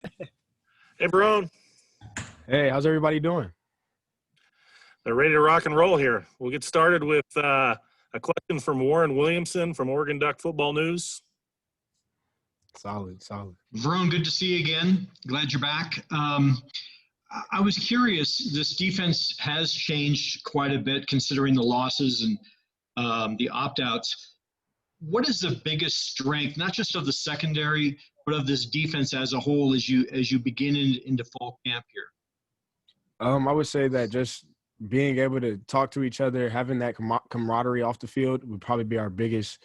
Hey, Verone. Hey, how's everybody doing? They're ready to rock and roll here. We'll get started with a question from Warren Williamson from Oregon Duck Football News. Solid. Verone, good to see you again. Glad you're back. I was curious, this defense has changed quite a bit considering the losses and the opt-outs. What is the biggest strength, not just of the secondary, but of this defense as a whole as you begin into fall camp here? I would say that just being able to talk to each other, having that camaraderie off the field would probably be our biggest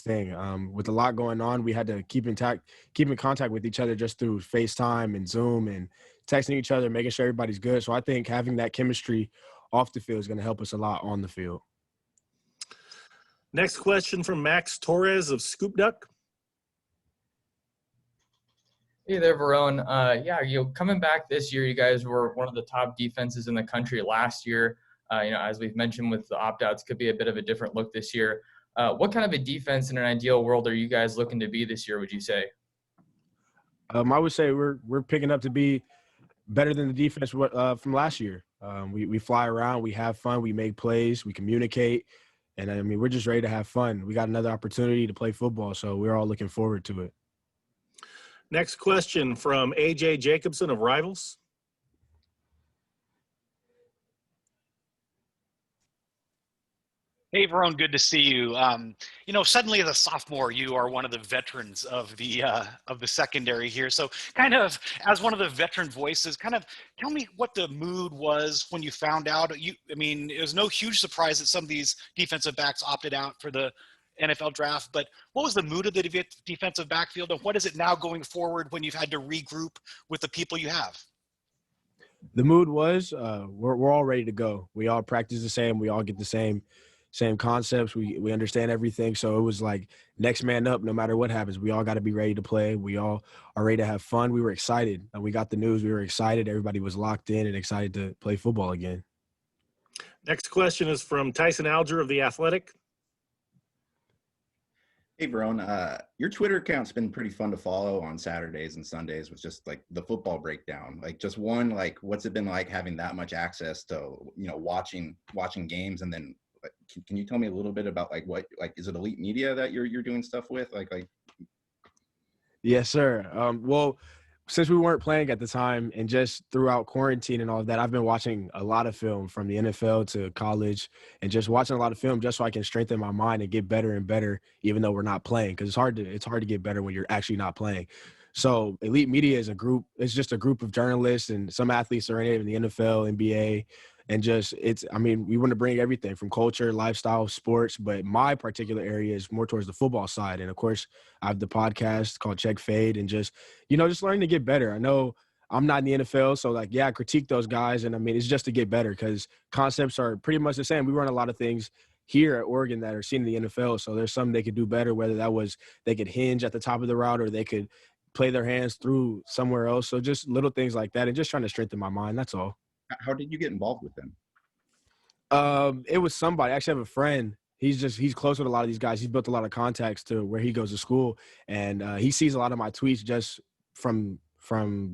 thing. With a lot going on, we had to keep in contact with each other just through FaceTime and Zoom and texting each other, making sure everybody's good. So I think having that chemistry off the field is going to help us a lot on the field. Next question from Max Torres of Scoop Duck. Hey there, Verone. Coming back this year, you guys were one of the top defenses in the country last year. As we've mentioned with the opt-outs, could be a bit of a different look this year. What kind of a defense in an ideal world are you guys looking to be this year, would you say? I would say we're picking up to be better than the defense from last year. We fly around, we have fun, we make plays, we communicate, and we're just ready to have fun. We got another opportunity to play football, so we're all looking forward to it. Next question from A.J. Jacobson of Rivals. Hey, Verone, good to see you. Suddenly as a sophomore, you are one of the veterans of the secondary here. So kind of as one of the veteran voices, kind of tell me what the mood was when you found out. It was no huge surprise that some of these defensive backs opted out for the NFL draft, but what was the mood of the defensive backfield, and what is it now going forward when you've had to regroup with the people you have? The mood was we're all ready to go. We all practice the same. We all get the same concepts. We understand everything. So it was like next man up, no matter what happens. We all got to be ready to play. We all are ready to have fun. We were excited. And we got the news. We were excited. Everybody was locked in and excited to play football again. Next question is from Tyson Alger of The Athletic. Hey, Verone, your Twitter account's been pretty fun to follow on Saturdays and Sundays with just like the football breakdown. Like just one, like what's it been like having that much access to, watching games? And then can you tell me a little bit about is it Elite Media that you're doing stuff with? Yes, sir. Well, since we weren't playing at the time and just throughout quarantine and all of that, I've been watching a lot of film from the NFL to college and just watching a lot of film just so I can strengthen my mind and get better and better, even though we're not playing, because it's hard to get better when you're actually not playing. So Elite Media is it's just a group of journalists, and some athletes are in it in the NFL, NBA, and we want to bring everything from culture, lifestyle, sports, but my particular area is more towards the football side. And of course, I have the podcast called Check Fade, and just learning to get better. I know I'm not in the NFL, so I critique those guys, and it's just to get better because concepts are pretty much the same. We run a lot of things here at Oregon that are seen in the NFL, so there's some they could do better, whether that was they could hinge at the top of the route or they could play their hands through somewhere else. So just little things like that and just trying to strengthen my mind. That's all. How did you get involved with them? It was somebody. I actually have a friend. He's close with a lot of these guys. He's built a lot of contacts to where he goes to school, and he sees a lot of my tweets just from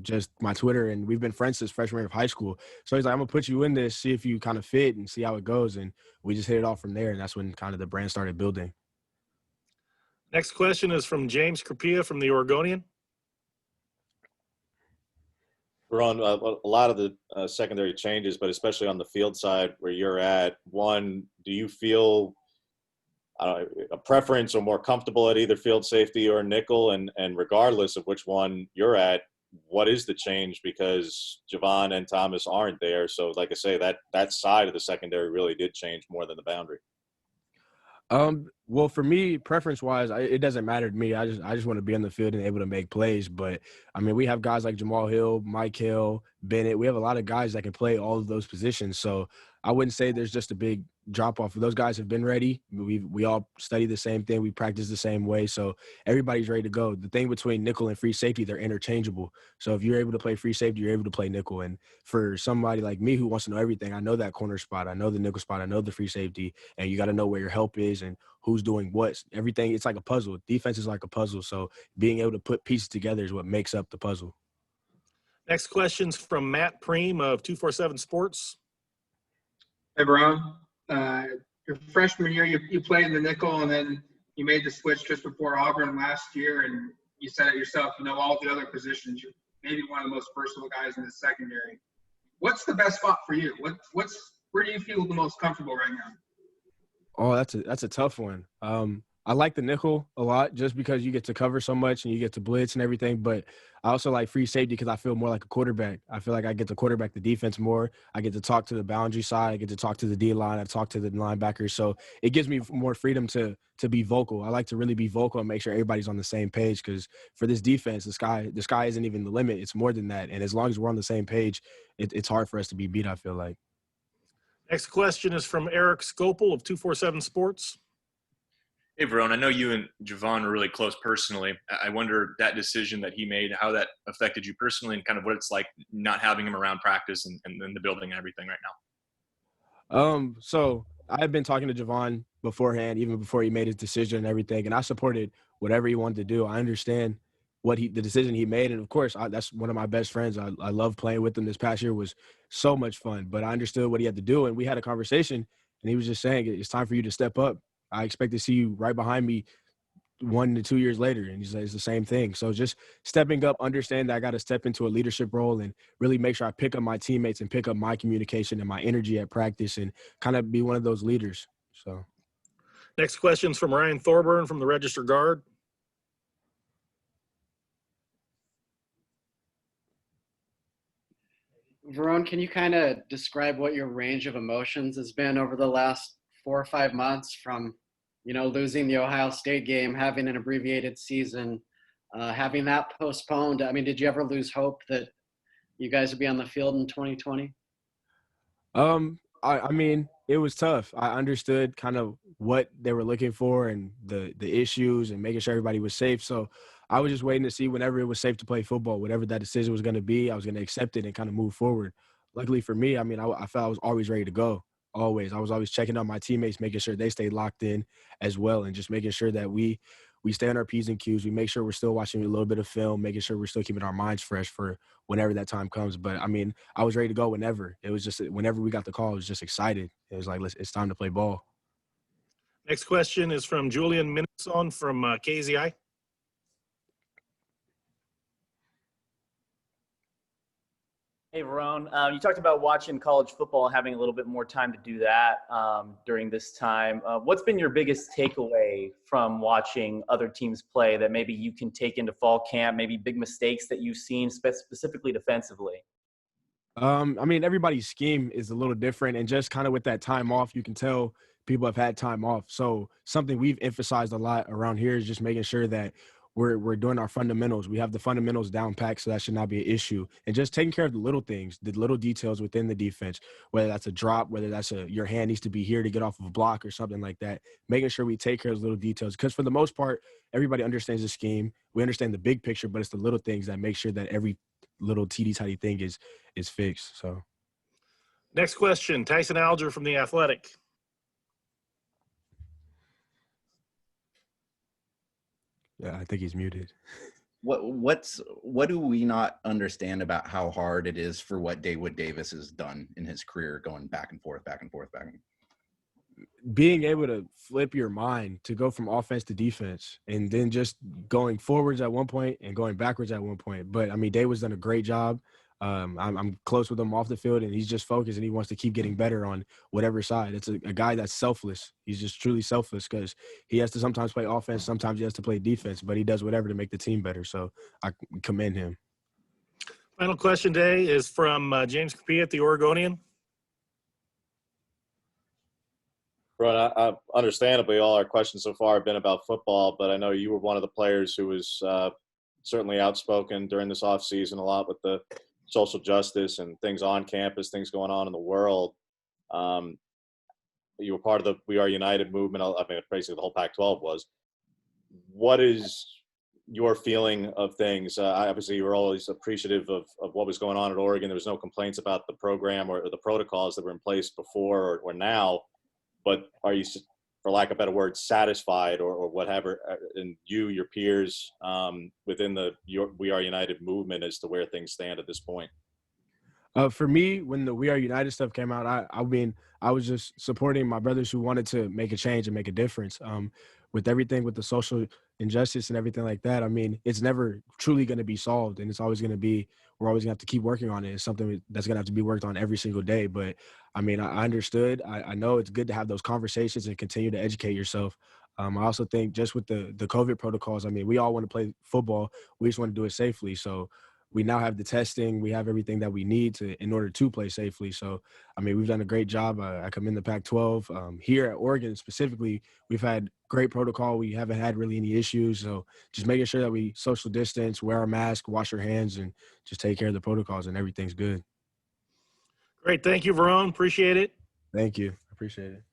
just my Twitter, and we've been friends since freshman year of high school. So he's like, I'm gonna put you in this, see if you kind of fit and see how it goes, and we just hit it off from there, and that's when kind of the brand started building. Next question is from James Crapia from the Oregonian. We're on a lot of the secondary changes, but especially on the field side where you're at. One, do you feel a preference or more comfortable at either field safety or nickel? And regardless of which one you're at, what is the change? Because Javon and Thomas aren't there. So like I say, that side of the secondary really did change more than the boundary. Well, for me, preference-wise, it doesn't matter to me. I just want to be on the field and able to make plays. But, we have guys like Jamal Hill, Mike Hill, Bennett. We have a lot of guys that can play all of those positions. So I wouldn't say there's just a big drop-off. Those guys have been ready. We all study the same thing. We practice the same way. So everybody's ready to go. The thing between nickel and free safety, they're interchangeable. So if you're able to play free safety, you're able to play nickel. And for somebody like me who wants to know everything, I know that corner spot. I know the nickel spot. I know the free safety. And you got to know where your help is and who's doing what. Everything, it's like a puzzle. Defense is like a puzzle. So being able to put pieces together is what makes up the puzzle. Next question's from Matt Preem of 247 Sports. Hey, Verone. Your freshman year, you played in the nickel, and then you made the switch just before Auburn last year, and you said it yourself, all the other positions, you're maybe one of the most versatile guys in the secondary. What's the best spot for you? Where do you feel the most comfortable right now? Oh, that's a tough one. I like the nickel a lot just because you get to cover so much and you get to blitz and everything. But I also like free safety because I feel more like a quarterback. I feel like I get to quarterback the defense more. I get to talk to the boundary side. I get to talk to the D line. I talk to the linebackers. So it gives me more freedom to be vocal. I like to really be vocal and make sure everybody's on the same page because for this defense, the sky isn't even the limit. It's more than that. And as long as we're on the same page, it's hard for us to be beat, I feel like. Next question is from Eric Scopel of 247 Sports. Hey, Verone, I know you and Javon are really close personally. I wonder that decision that he made, how that affected you personally and kind of what it's like not having him around practice and in the building and everything right now. So I've been talking to Javon beforehand, even before he made his decision and everything, and I supported whatever he wanted to do. I understand the decision he made, and of course, that's one of my best friends. I love playing with him. This past year was so much fun, but I understood what he had to do, and we had a conversation, and he was just saying, it's time for you to step up. I expect to see you right behind me 1 to 2 years later. And he says it's the same thing. So just stepping up, understand that I got to step into a leadership role and really make sure I pick up my teammates and pick up my communication and my energy at practice and kind of be one of those leaders. So next question's from Ryan Thorburn from the Register Guard. Verone, can you kind of describe what your range of emotions has been over the last 4 or 5 months from, losing the Ohio State game, having an abbreviated season, having that postponed? I mean, did you ever lose hope that you guys would be on the field in 2020? I mean, it was tough. I understood kind of what they were looking for and the issues and making sure everybody was safe. So I was just waiting to see whenever it was safe to play football, whatever that decision was going to be, I was going to accept it and kind of move forward. Luckily for me, I mean, I felt I was always ready to go. Always. I was always checking on my teammates, making sure they stayed locked in as well, and just making sure that we stay on our P's and Q's. We make sure we're still watching a little bit of film, making sure we're still keeping our minds fresh for whenever that time comes. But, I mean, I was ready to go whenever. It was just whenever we got the call, I was just excited. It was like, it's time to play ball. Next question is from Julian Minnesson from KZI. Hey, Verone. You talked about watching college football and having a little bit more time to do that during this time. What's been your biggest takeaway from watching other teams play that maybe you can take into fall camp, maybe big mistakes that you've seen specifically defensively? I mean, everybody's scheme is a little different, and just kind of with that time off, you can tell people have had time off. So something we've emphasized a lot around here is just making sure that we're doing our fundamentals. We have the fundamentals down packed, so that should not be an issue. And just taking care of the little things, the little details within the defense, whether that's a drop, whether that's your hand needs to be here to get off of a block or something like that, making sure we take care of those little details. Because for the most part, everybody understands the scheme. We understand the big picture, but it's the little things that make sure that every little teeny-tiny thing is fixed. So next question, Tyson Alger from The Athletic. Yeah, I think he's muted. What do we not understand about how hard it is for what Dawood Davis has done in his career, going back and forth, back and forth, back and forth? Being able to flip your mind to go from offense to defense and then just going forwards at one point and going backwards at one point. But I mean, Dawood's done a great job. I'm close with him off the field, and he's just focused, and he wants to keep getting better on whatever side. It's a guy that's selfless. He's just truly selfless because he has to sometimes play offense, sometimes he has to play defense, but he does whatever to make the team better. So I commend him. Final question today is from James Capia at The Oregonian. Ron, understandably, all our questions so far have been about football, but I know you were one of the players who was certainly outspoken during this offseason a lot with the social justice and things on campus, things going on in the world. You were part of the We Are United movement. I mean, basically the whole Pac-12 was. What is your feeling of things? Obviously, you were always appreciative of what was going on at Oregon. There was no complaints about the program or the protocols that were in place before or now. But are you for lack of a better word, satisfied or whatever, and your peers within the We Are United movement as to where things stand at this point? For me, when the We Are United stuff came out, I was just supporting my brothers who wanted to make a change and make a difference. With everything with the social injustice and everything like that, I mean, it's never truly going to be solved, and it's always going to be. We're always going to have to keep working on it. It's something that's going to have to be worked on every single day. But I mean, I understood. I know it's good to have those conversations and continue to educate yourself. I also think just with the COVID protocols, I mean, we all want to play football. We just want to do it safely. So we now have the testing, we have everything that we need in order to play safely. So, I mean, we've done a great job. I commend the Pac-12. Here at Oregon specifically, we've had great protocol. We haven't had really any issues. So just making sure that we social distance, wear our mask, wash our hands, and just take care of the protocols, and everything's good. Great. Thank you, Verone. Appreciate it. Thank you. Appreciate it.